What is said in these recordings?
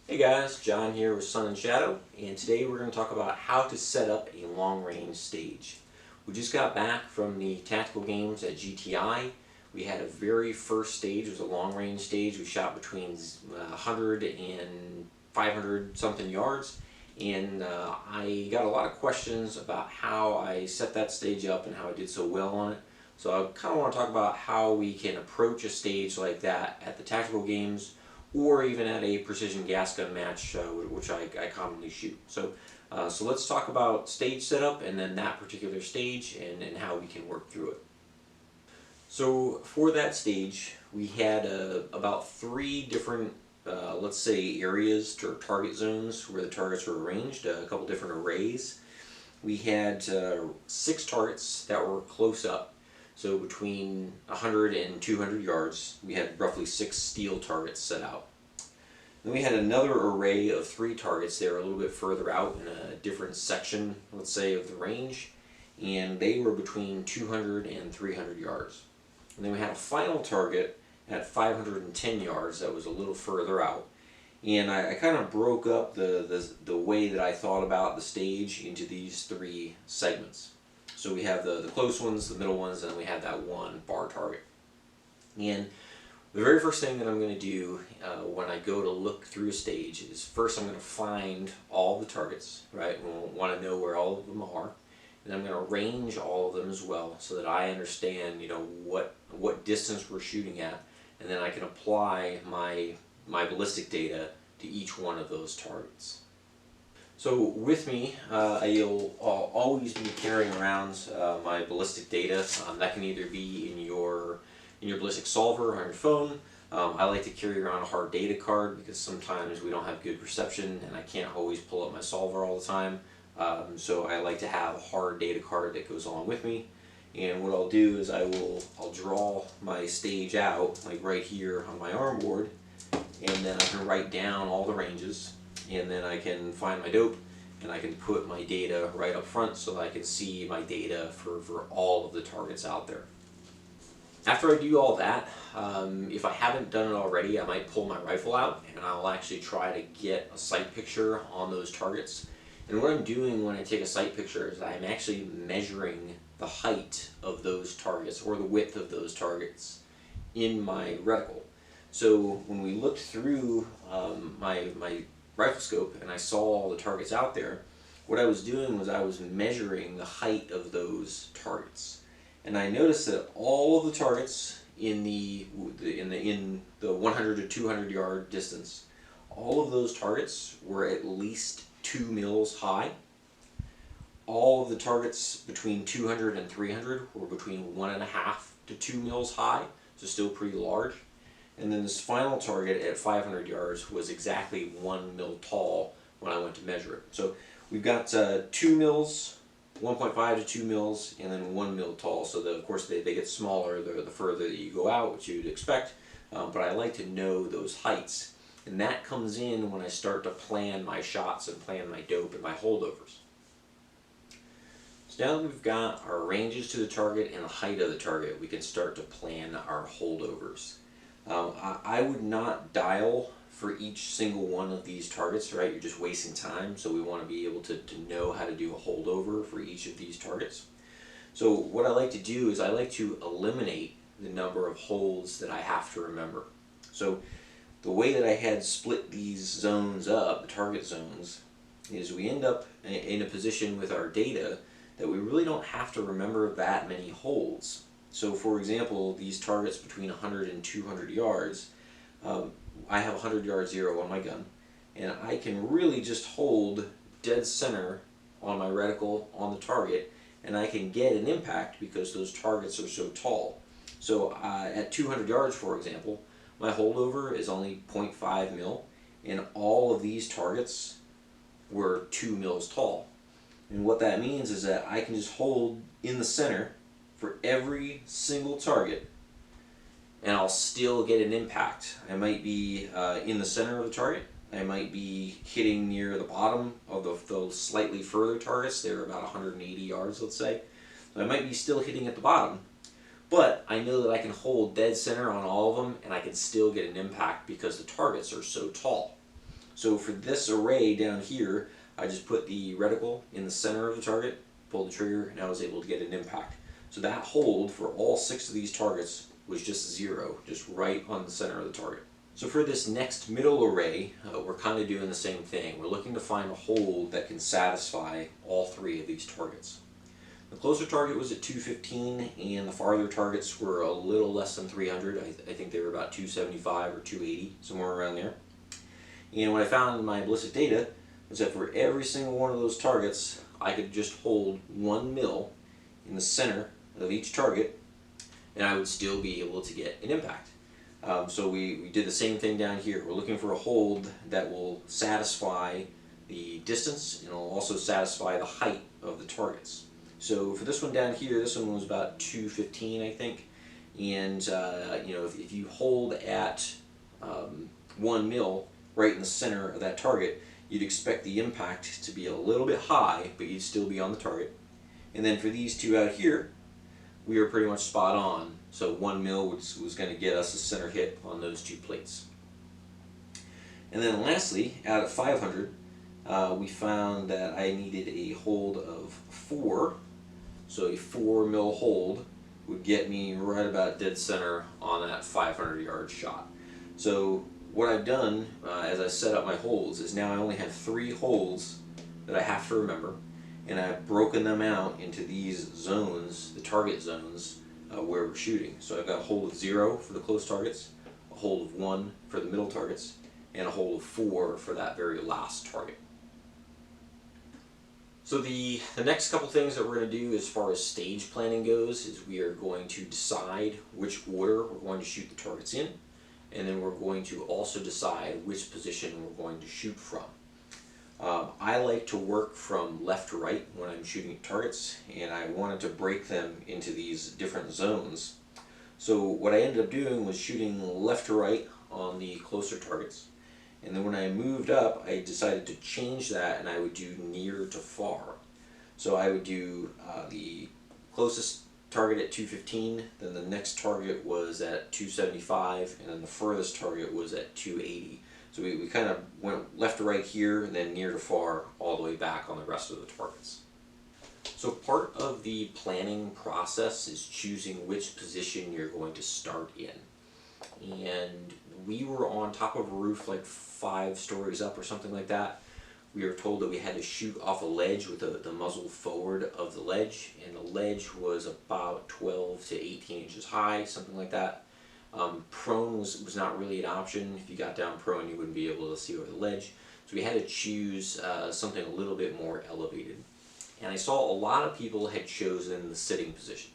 Hey guys, John here with Sun and Shadow, and today we're going to talk about how to set up a long-range stage. We just got back from the tactical games at GTI. We had a very first stage. It was a long-range stage. We shot between 100 and 500 something yards, and I got a lot of questions about how I set that stage up and how I did so well on it. So I kind of want to talk about how we can approach a stage like that at the tactical games, or even at a precision gas gun match, which I commonly shoot. So let's talk about stage setup and then that particular stage and how we can work through it. So for that stage, we had about 3 different, let's say, areas or target zones where the targets were arranged, a couple different arrays. We had 6 targets that were close up. So between 100 and 200 yards, we had roughly 6 steel targets set out. Then we had another array of 3 targets. They were a little bit further out in a different section, let's say, of the range, and they were between 200 and 300 yards. And then we had a final target at 510 yards that was a little further out. And I kind of broke up the way that I thought about the stage into these 3 segments. So we have the close ones, the middle ones, and then we have that one bar target. And the very first thing that I'm going to do when I go to look through a stage is first I'm going to find all the targets, right? We'll want to know where all of them are. And I'm going to range all of them as well so that I understand, what distance we're shooting at. And then I can apply my ballistic data to each one of those targets. So with me, I'll always be carrying around my ballistic data. That can either be in your ballistic solver on your phone. I like to carry around a hard data card because sometimes we don't have good reception and I can't always pull up my solver all the time. So I like to have a hard data card that goes along with me. And what I'll do is I'll draw my stage out, like right here on my arm board, and then I can write down all the ranges. And then I can find my dope and I can put my data right up front so that I can see my data for all of the targets out there. After I do all that, if I haven't done it already, I might pull my rifle out and I'll actually try to get a sight picture on those targets. And what I'm doing when I take a sight picture is I'm actually measuring the height of those targets or the width of those targets in my reticle. So when we looked through my rifle scope and I saw all the targets out there, what I was doing was I was measuring the height of those targets. And I noticed that all of the targets in the 100 to 200 yard distance, all of those targets were at least 2 mils high. All of the targets between 200 and 300 were between 1.5 to 2 mils high, so still pretty large. And then this final target at 500 yards was exactly 1 mil tall when I went to measure it. So we've got 2 mils, 1.5 to 2 mils, and then 1 mil tall. So of course they get smaller the further that you go out, which you'd expect. But I like to know those heights. And that comes in when I start to plan my shots and plan my dope and my holdovers. So now that we've got our ranges to the target and the height of the target, we can start to plan our holdovers. I would not dial for each single one of these targets, right? You're just wasting time, so we want to be able to know how to do a holdover for each of these targets. So what I like to do is I like to eliminate the number of holds that I have to remember. So the way that I had split these zones up, the target zones, is we end up in a position with our data that we really don't have to remember that many holds. So for example, these targets between 100 and 200 yards, I have 100 yard 0 on my gun, and I can really just hold dead center on my reticle on the target, and I can get an impact because those targets are so tall. So at 200 yards, for example, my holdover is only 0.5 mil, and all of these targets were 2 mils tall. And what that means is that I can just hold in the center for every single target, and I'll still get an impact. I might be in the center of the target. I might be hitting near the bottom of those slightly further targets. They're about 180 yards, let's say. So I might be still hitting at the bottom, but I know that I can hold dead center on all of them, and I can still get an impact because the targets are so tall. So for this array down here, I just put the reticle in the center of the target, pulled the trigger, and I was able to get an impact. So that hold for all 6 of these targets was just 0, just right on the center of the target. So for this next middle array, we're kind of doing the same thing. We're looking to find a hold that can satisfy all 3 of these targets. The closer target was at 215, and the farther targets were a little less than 300. I think they were about 275 or 280, somewhere around there. And what I found in my ballistic data was that for every single one of those targets, I could just hold 1 mil in the center of each target, and I would still be able to get an impact. So we did the same thing down here. We're looking for a hold that will satisfy the distance and will also satisfy the height of the targets. So for this one down here, this one was about 215, I think. And if you hold at 1 mil right in the center of that target, you'd expect the impact to be a little bit high, but you'd still be on the target. And then for these 2 out here, we were pretty much spot on. So 1 mil was going to get us a center hit on those 2 plates. And then lastly, out of 500, we found that I needed a hold of 4. So a 4 mil hold would get me right about dead center on that 500-yard shot. So what I've done as I set up my holds is now I only have 3 holds that I have to remember, and I've broken them out into these zones, the target zones, where we're shooting. So I've got a hold of 0 for the close targets, a hold of 1 for the middle targets, and a hold of 4 for that very last target. So the next couple things that we're going to do as far as stage planning goes is we are going to decide which order we're going to shoot the targets in, and then we're going to also decide which position we're going to shoot from. I like to work from left to right when I'm shooting at targets, and I wanted to break them into these different zones. So what I ended up doing was shooting left to right on the closer targets, and then when I moved up, I decided to change that, and I would do near to far. So I would do the closest target at 215, then the next target was at 275, and then the furthest target was at 280. So we kind of went left to right here, and then near to far, all the way back on the rest of the targets. So part of the planning process is choosing which position you're going to start in. And we were on top of a roof like 5 stories up or something like that. We were told that we had to shoot off a ledge with the muzzle forward of the ledge, and the ledge was about 12 to 18 inches high, something like that. Prone was not really an option. If you got down prone, you wouldn't be able to see over the ledge. So we had to choose something a little bit more elevated. And I saw a lot of people had chosen the sitting position.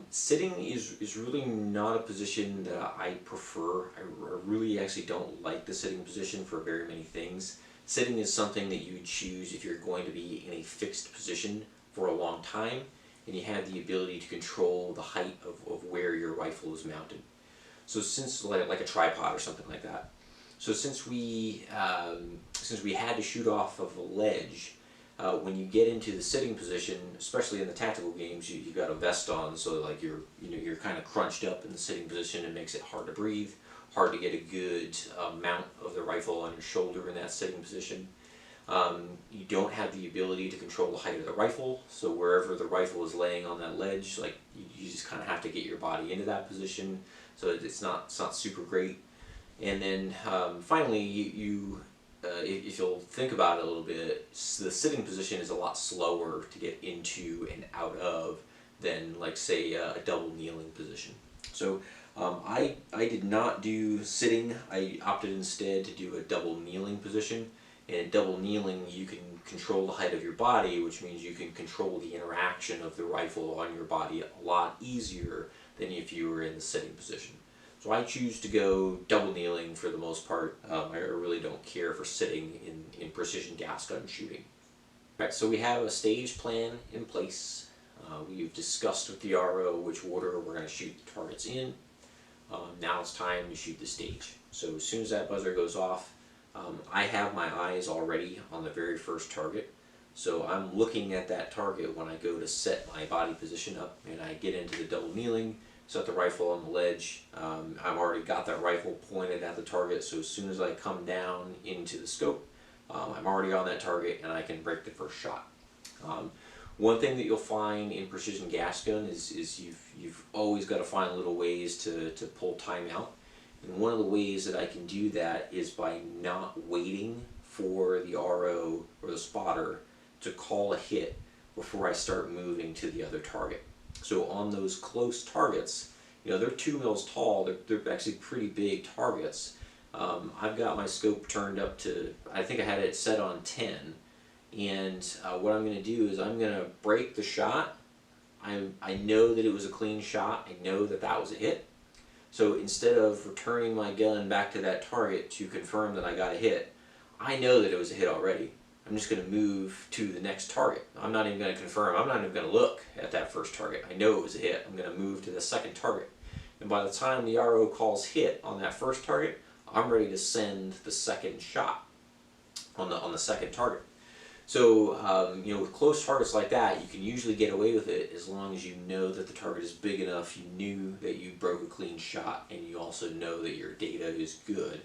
Sitting is really not a position that I prefer. I really actually don't like the sitting position for very many things. Sitting is something that you would choose if you're going to be in a fixed position for a long time, and you have the ability to control the height of where your rifle is mounted. So since like a tripod or something like that. So since we had to shoot off of a ledge, when you get into the sitting position, especially in the tactical games, you've got a vest on, so like you're kind of crunched up in the sitting position. It makes it hard to breathe, hard to get a good mount of the rifle on your shoulder in that sitting position. You don't have the ability to control the height of the rifle, so wherever the rifle is laying on that ledge, like you just kind of have to get your body into that position. So it's not super great. And then finally, if you'll think about it a little bit, the sitting position is a lot slower to get into and out of than, like, say, a double kneeling position. So I did not do sitting. I opted instead to do a double kneeling position. And in double kneeling, you can control the height of your body, which means you can control the interaction of the rifle on your body a lot easier than if you were in the sitting position. So I choose to go double kneeling for the most part. I really don't care for sitting in precision gas gun shooting. Alright, so we have a stage plan in place. We've discussed with the RO which order we're going to shoot the targets in. Now it's time to shoot the stage. So as soon as that buzzer goes off, I have my eyes already on the very first target. So I'm looking at that target when I go to set my body position up, and I get into the double kneeling, set the rifle on the ledge. I've already got that rifle pointed at the target, so as soon as I come down into the scope, I'm already on that target and I can break the first shot. One thing that you'll find in precision gas gun is you've always got to find little ways to pull time out. And one of the ways that I can do that is by not waiting for the RO or the spotter to call a hit before I start moving to the other target. So on those close targets, they're 2 mils tall, they're actually pretty big targets. I've got my scope turned up to, I think I had it set on 10, and what I'm going to do is I'm going to break the shot. I know that it was a clean shot, I know that that was a hit. So instead of returning my gun back to that target to confirm that I got a hit, I know that it was a hit already. I'm just going to move to the next target. I'm not even going to confirm, I'm not even going to look at that first target. I know it was a hit. I'm going to move to the second target. And by the time the RO calls hit on that first target, I'm ready to send the second shot on the second target. So, with close targets like that, you can usually get away with it as long as you know that the target is big enough, you knew that you broke a clean shot, and you also know that your data is good.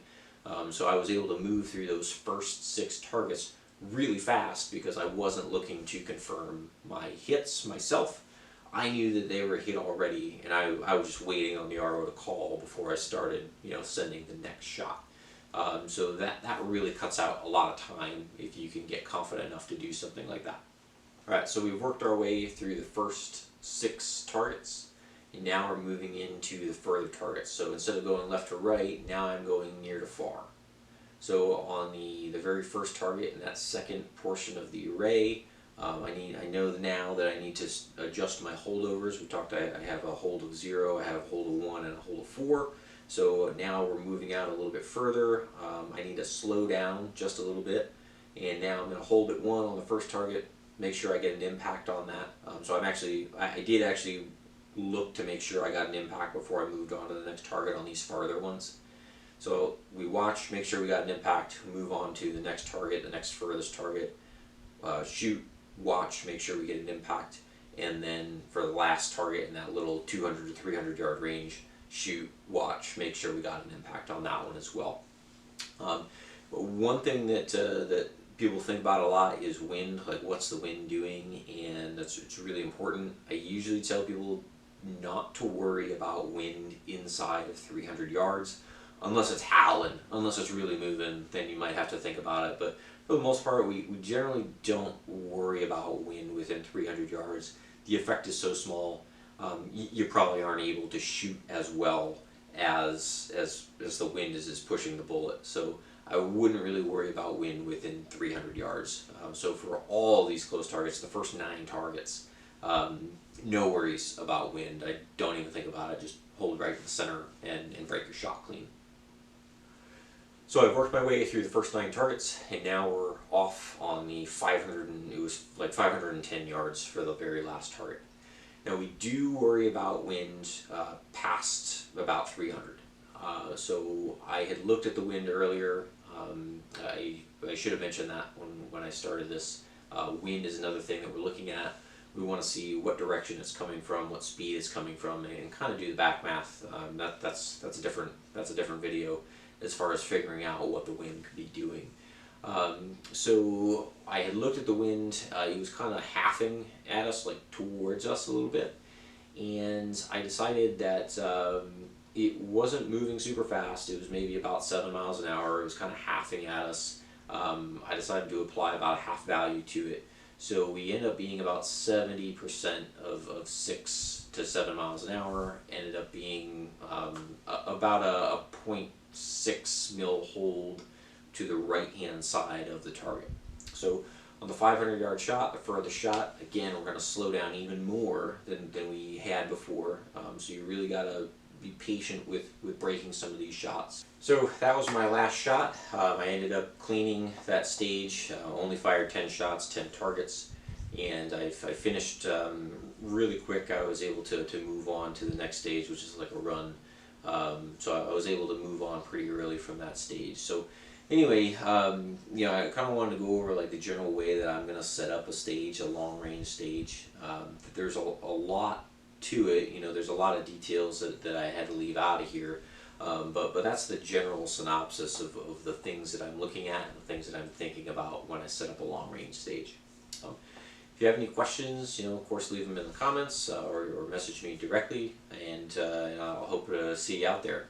So I was able to move through those first 6 targets really fast because I wasn't looking to confirm my hits myself. I knew that they were hit already, and I was just waiting on the RO to call before I started, sending the next shot. So that really cuts out a lot of time if you can get confident enough to do something like that. Alright, so we've worked our way through the first 6 targets, and now we're moving into the further targets. So instead of going left to right, now I'm going near to far. So on the very first target in that second portion of the array, I know now that I need to adjust my holdovers. We talked, I have a hold of 0, I have a hold of 1, and a hold of 4. So now we're moving out a little bit further. I need to slow down just a little bit, and now I'm going to hold at 1 on the first target, make sure I get an impact on that. So I did actually look to make sure I got an impact before I moved on to the next target on these farther ones. So we watch, make sure we got an impact, move on to the next target, the next furthest target, shoot, watch, make sure we get an impact, and then for the last target in that little 200 to 300 yard range, shoot, watch, make sure we got an impact on that one as well. But one thing that people think about a lot is wind, like what's the wind doing, and it's really important. I usually tell people not to worry about wind inside of 300 yards. Unless it's howling, unless it's really moving, then you might have to think about it. But for the most part, we generally don't worry about wind within 300 yards. The effect is so small, you probably aren't able to shoot as well as the wind is pushing the bullet. So I wouldn't really worry about wind within 300 yards. So for all these close targets, the first 9 targets, no worries about wind. I don't even think about it. Just hold right in the center and break your shot clean. So I've worked my way through the first 9 targets, and now we're off on the 500, and it was like 510 yards for the very last target. Now we do worry about wind past about 300. So I had looked at the wind earlier. I should have mentioned that when I started this. Wind is another thing that we're looking at. We want to see what direction it's coming from, what speed it's coming from, and kind of do the back math. That's a different video as far as figuring out what the wind could be doing. So I had looked at the wind. It was kind of halving at us, like towards us a little bit, and I decided that it wasn't moving super fast. It was maybe about 7 miles an hour. It was kind of halving at us. I decided to apply about a half value to it. So we end up being about 70% of 6 to 7 miles an hour. Ended up being about a 0.6 mil hold to the right hand side of the target. So on the 500 yard shot, the furthest shot, again we're going to slow down even more than we had before. So you really got to be patient with breaking some of these shots. So that was my last shot. I ended up cleaning that stage, only fired 10 shots, 10 targets, and I finished really quick. I was able to move on to the next stage, which is like a run. So I was able to move on pretty early from that stage. So anyway, I kind of wanted to go over like the general way that I'm going to set up a stage, a long range stage. There's a lot to it. You know, there's a lot of details that I had to leave out of here. But that's the general synopsis of the things that I'm looking at and the things that I'm thinking about when I set up a long range stage. If you have any questions, you know, of course, leave them in the comments or message me directly, and I'll hope to see you out there.